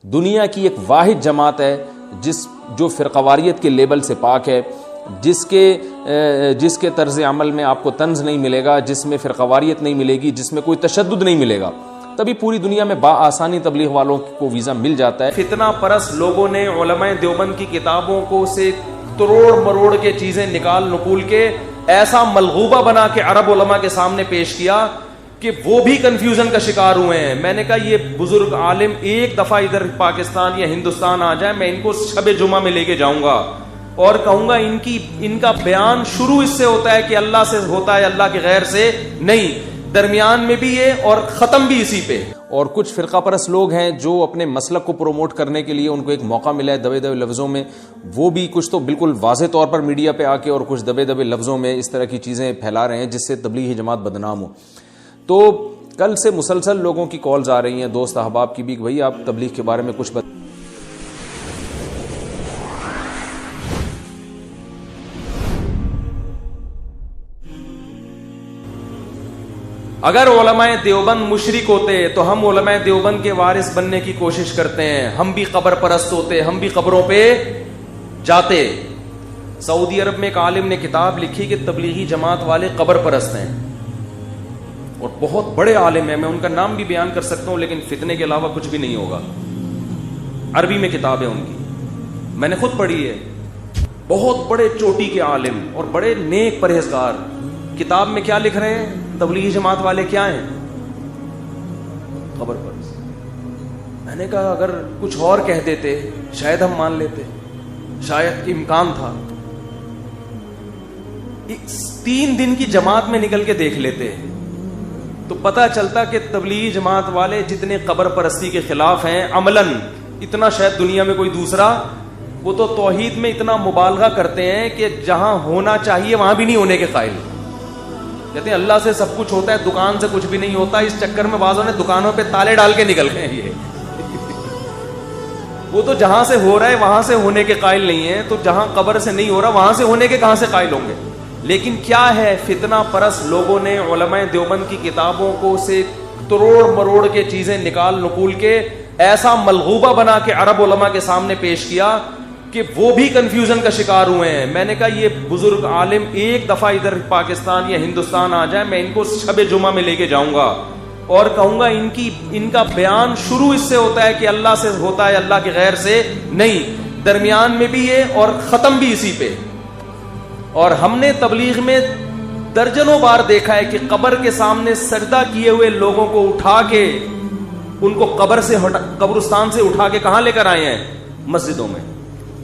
دنیا کی ایک واحد جماعت ہے جو فرقواریت کے لیبل سے پاک ہے، جس کے طرز عمل میں آپ کو طنز نہیں ملے گا، جس میں فرقواریت نہیں ملے گی، جس میں کوئی تشدد نہیں ملے گا، تبھی پوری دنیا میں بآسانی تبلیغ والوں کو ویزا مل جاتا ہے۔ فتنہ پرست لوگوں نے علماء دیوبند کی کتابوں کو سے تروڑ مروڑ کے چیزیں نقول کے ایسا ملغوبہ بنا کے عرب علماء کے سامنے پیش کیا کہ وہ بھی کنفیوژن کا شکار ہوئے ہیں۔ میں نے کہا یہ بزرگ عالم ایک دفعہ ادھر پاکستان یا ہندوستان آ جائے، میں ان کو شب جمعہ میں لے کے جاؤں گا اور کہوں گا ان کا بیان شروع اس سے ہوتا ہے کہ اللہ سے ہوتا ہے، اللہ کے غیر سے نہیں، درمیان میں بھی یہ اور ختم بھی اسی پہ۔ اور کچھ فرقہ پرست لوگ ہیں جو اپنے مسلک کو پروموٹ کرنے کے لیے ان کو ایک موقع ملا ہے دبے دبے لفظوں میں، وہ بھی کچھ تو بالکل واضح طور پر میڈیا پہ آ کے اور کچھ دبے دبے لفظوں میں اس طرح کی چیزیں پھیلا رہے ہیں جس سے تبلیغی جماعت بدنام ہو۔ تو کل سے مسلسل لوگوں کی کالز آ رہی ہیں، دوست احباب کی بھی، کہ بھائی آپ تبلیغ کے بارے میں کچھ اگر علماء دیوبند مشرک ہوتے تو ہم علماء دیوبند کے وارث بننے کی کوشش کرتے ہیں، ہم بھی قبر پرست ہوتے، ہم بھی قبروں پہ جاتے۔ سعودی عرب میں ایک عالم نے کتاب لکھی کہ تبلیغی جماعت والے قبر پرست ہیں، اور بہت بڑے عالم ہیں، میں ان کا نام بھی بیان کر سکتا ہوں لیکن فتنے کے علاوہ کچھ بھی نہیں ہوگا۔ عربی میں کتاب ہے ان کی، میں نے خود پڑھی ہے، بہت بڑے چوٹی کے عالم اور بڑے نیک پرہیزگار۔ کتاب میں کیا لکھ رہے ہیں؟ تبلیغی جماعت والے کیا ہیں؟ قبر پرست۔ میں نے کہا اگر کچھ اور کہہ دیتے شاید ہم مان لیتے، شاید امکان تھا۔ 3 دن کی جماعت میں نکل کے دیکھ لیتے تو پتہ چلتا کہ تبلیغی جماعت والے جتنے قبر پرستی کے خلاف ہیں عملاً اتنا شاید دنیا میں کوئی دوسرا، وہ تو توحید میں اتنا مبالغہ کرتے ہیں کہ جہاں ہونا چاہیے وہاں بھی نہیں ہونے کے قائل۔ کہتے ہیں اللہ سے سب کچھ ہوتا ہے، دکان سے کچھ بھی نہیں ہوتا، اس چکر میں بعضوں نے دکانوں پہ تالے ڈال کے نکل گئے ہیں۔ یہ وہ تو جہاں سے ہو رہا ہے وہاں سے ہونے کے قائل نہیں ہیں، تو جہاں قبر سے نہیں ہو رہا وہاں سے ہونے کے کہاں سے قائل ہوں گے؟ لیکن کیا ہے، فتنہ پرست لوگوں نے علماء دیوبند کی کتابوں کو سے تروڑ مروڑ کے چیزیں نقول کے ایسا ملغوبہ بنا کے عرب علماء کے سامنے پیش کیا کہ وہ بھی کنفیوژن کا شکار ہوئے ہیں۔ میں نے کہا یہ بزرگ عالم ایک دفعہ ادھر پاکستان یا ہندوستان آ جائے، میں ان کو شب جمعہ میں لے کے جاؤں گا اور کہوں گا ان کا بیان شروع اس سے ہوتا ہے کہ اللہ سے ہوتا ہے، اللہ کے غیر سے نہیں، درمیان میں بھی یہ اور ختم بھی اسی پہ۔ اور ہم نے تبلیغ میں درجنوں بار دیکھا ہے کہ قبر کے سامنے سجدہ کیے ہوئے لوگوں کو اٹھا کے ان کو قبرستان سے اٹھا کے کہاں لے کر آئے ہیں؟ مسجدوں میں۔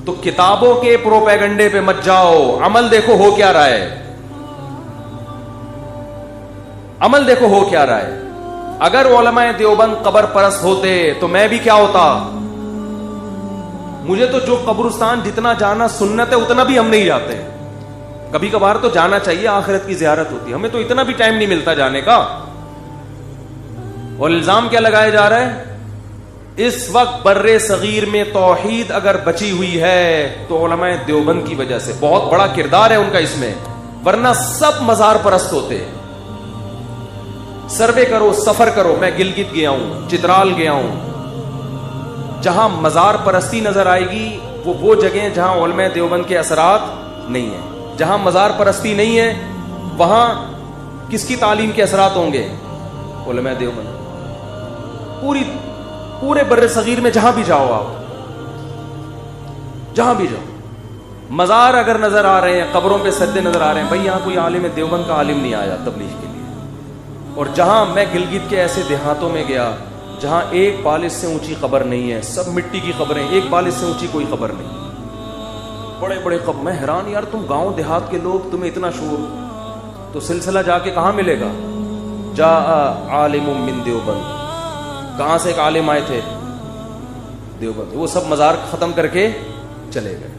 تو کتابوں کے پروپیگنڈے پہ مت جاؤ، عمل دیکھو ہو کیا رہا ہے، عمل دیکھو ہو کیا رہا ہے۔ اگر علماء دیوبند قبر پرست ہوتے تو میں بھی کیا ہوتا؟ مجھے تو جو قبرستان جتنا جانا سنت ہے اتنا بھی ہم نہیں جاتے، کبھی کبھار تو جانا چاہیے، آخرت کی زیارت ہوتی ہے، ہمیں تو اتنا بھی ٹائم نہیں ملتا جانے کا۔ اور الزام کیا لگایا جا رہا ہے؟ اس وقت بر صغیر میں توحید اگر بچی ہوئی ہے تو علماء دیوبند کی وجہ سے، بہت بڑا کردار ہے ان کا اس میں، ورنہ سب مزار پرست ہوتے۔ سروے کرو، سفر کرو، میں گلگت گیا ہوں، چترال گیا ہوں، جہاں مزار پرستی نظر آئے گی وہ جگہیں جہاں علماء دیوبند کے اثرات نہیں ہیں۔ جہاں مزار پرستی نہیں ہے وہاں کس کی تعلیم کے اثرات ہوں گے؟ علماء دیوبند۔ پورے بر صغیر میں جہاں بھی جاؤ، آپ جہاں بھی جاؤ، مزار اگر نظر آ رہے ہیں، قبروں پہ سجدے نظر آ رہے ہیں، بھائی یہاں کوئی عالم دیوبند کا عالم نہیں آیا تبلیغ کے لیے۔ اور جہاں میں گلگت کے ایسے دیہاتوں میں گیا جہاں ایک بالش سے اونچی قبر نہیں ہے، سب مٹی کی قبریں، ایک بالش سے اونچی کوئی قبر نہیں، بڑے بڑے قبر۔ میں حیران، یار تم گاؤں دیہات کے لوگ، تمہیں اتنا شعور، تو سلسلہ جا کے کہاں ملے گا؟ جاء عالم من دیوبند، کہاں سے ایک عالم آئے تھے؟ دیوبند۔ وہ سب مزار ختم کر کے چلے گئے۔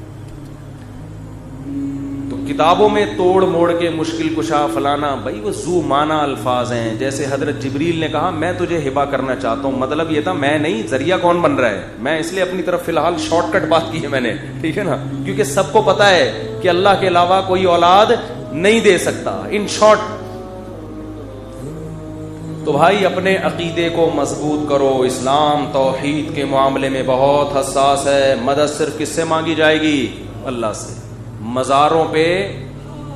تو کتابوں میں توڑ موڑ کے مشکل کشا فلانا، بھائی وہ ذو معنی الفاظ ہیں۔ جیسے حضرت جبریل نے کہا میں تجھے ہبہ کرنا چاہتا ہوں، مطلب یہ تھا میں نہیں، ذریعہ کون بن رہا ہے؟ میں اس لیے اپنی طرف فی الحال شارٹ کٹ بات کی ہے میں نے، ٹھیک ہے نا، کیونکہ سب کو پتا ہے کہ اللہ کے علاوہ کوئی اولاد نہیں دے سکتا۔ ان شارٹ تو بھائی اپنے عقیدے کو مضبوط کرو. اسلام توحید کے معاملے میں بہت حساس ہے. مدد صرف کس سے مانگی جائے گی؟ اللہ سے. مزاروں پہ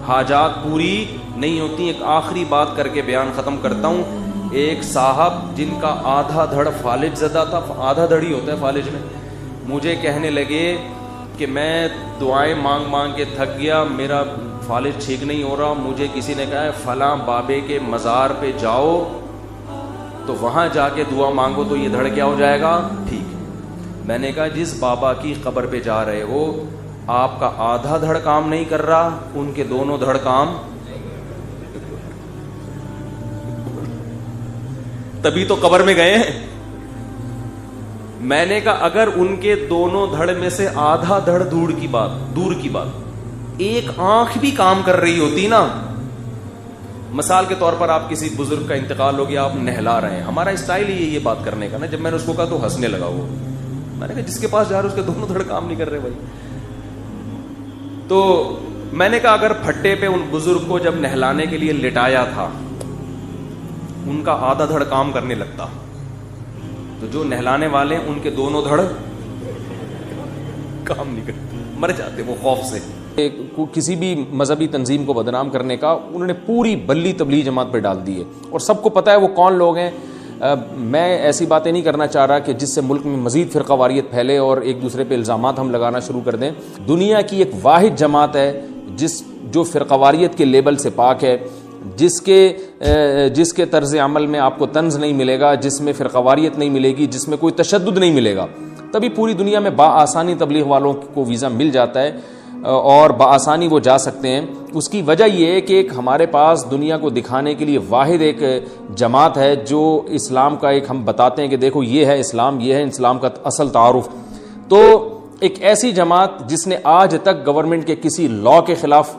حاجات پوری نہیں ہوتی. ایک آخری بات کر کے بیان ختم کرتا ہوں. ایک صاحب جن کا آدھا دھڑ فالج زدہ تھا, آدھا دھڑ ہی ہوتا ہے فالج میں, مجھے کہنے لگے کہ میں دعائیں مانگ مانگ کے تھک گیا, میرا فالج ٹھیک نہیں ہو رہا. مجھے کسی نے کہا ہے فلاں بابے کے مزار پہ جاؤ تو وہاں جا کے دعا مانگو تو یہ دھڑ کیا ہو جائے گا, ٹھیک. میں نے کہا جس بابا کی قبر پہ جا رہے ہو آپ کا آدھا دھڑ کام نہیں کر رہا, ان کے دونوں دھڑ کام, تبھی تو قبر میں گئے ہیں. میں نے کہا اگر ان کے دونوں دھڑ میں سے آدھا دھڑ دور کی بات ایک آنکھ بھی کام کر رہی ہوتی نا, مثال کے طور پر آپ کسی بزرگ کا انتقال ہو گیا, آپ نہلا رہے ہیں, ہمارا اسٹائل ہی ہے یہ بات کرنے کا نا. جب میں نے اس کو کہا تو ہنسنے لگا. وہ میں نے کہا جس کے پاس جا رہے اس کے دونوں دھڑ کام نہیں کر رہے بھائی. تو میں نے کہا اگر پھٹے پہ ان بزرگ کو جب نہلانے کے لیے لٹایا تھا ان کا آدھا دھڑ کام کرنے لگتا, تو جو نہلانے والے ان کے دونوں دھڑ کام نہیں کرتے, مر جاتے وہ خوف سے. کسی بھی مذہبی تنظیم کو بدنام کرنے کا انہوں نے پوری بلی تبلیغ جماعت پہ ڈال دی ہے, اور سب کو پتہ ہے وہ کون لوگ ہیں. میں ایسی باتیں نہیں کرنا چاہ رہا کہ جس سے ملک میں مزید فرقہ واریت پھیلے اور ایک دوسرے پہ الزامات ہم لگانا شروع کر دیں. دنیا کی ایک واحد جماعت ہے جو فرقہ واریت کے لیبل سے پاک ہے, جس کے طرز عمل میں آپ کو طنز نہیں ملے گا, جس میں فرقہ واریت نہیں ملے گی, جس میں کوئی تشدد نہیں ملے گا. تبھی پوری دنیا میں بآسانی تبلیغ والوں کو ویزا مل جاتا ہے اور بآسانی وہ جا سکتے ہیں. اس کی وجہ یہ ہے کہ ایک ہمارے پاس دنیا کو دکھانے کے لیے واحد ایک جماعت ہے جو اسلام کا ایک ہم بتاتے ہیں کہ دیکھو یہ ہے اسلام, یہ ہے اسلام کا اصل تعارف. تو ایک ایسی جماعت جس نے آج تک گورنمنٹ کے کسی لا کے خلاف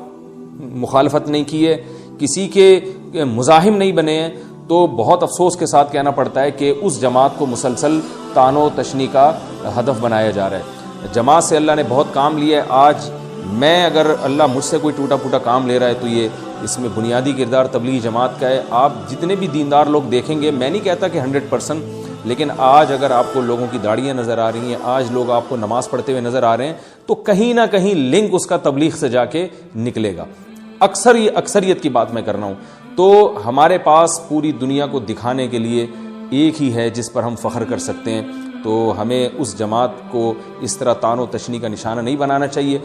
مخالفت نہیں کی ہے, کسی کے مزاحم نہیں بنے ہیں, تو بہت افسوس کے ساتھ کہنا پڑتا ہے کہ اس جماعت کو مسلسل طعن و تشنیع کا ہدف بنایا جا رہا ہے. جماعت سے اللہ نے بہت کام لیا ہے. آج میں اگر اللہ مجھ سے کوئی ٹوٹا پھوٹا کام لے رہا ہے تو یہ اس میں بنیادی کردار تبلیغ جماعت کا ہے. آپ جتنے بھی دیندار لوگ دیکھیں گے, میں نہیں کہتا کہ 100%, لیکن آج اگر آپ کو لوگوں کی داڑیاں نظر آ رہی ہیں, آج لوگ آپ کو نماز پڑھتے ہوئے نظر آ رہے ہیں, تو کہیں نہ کہیں لنک اس کا تبلیغ سے جا کے نکلے گا. اکثریت کی بات میں کر رہا ہوں. تو ہمارے پاس پوری دنیا کو دکھانے کے لیے ایک ہی ہے جس پر ہم فخر کر سکتے ہیں, تو ہمیں اس جماعت کو اس طرح طعن و تشنیع کا نشانہ نہیں بنانا چاہیے.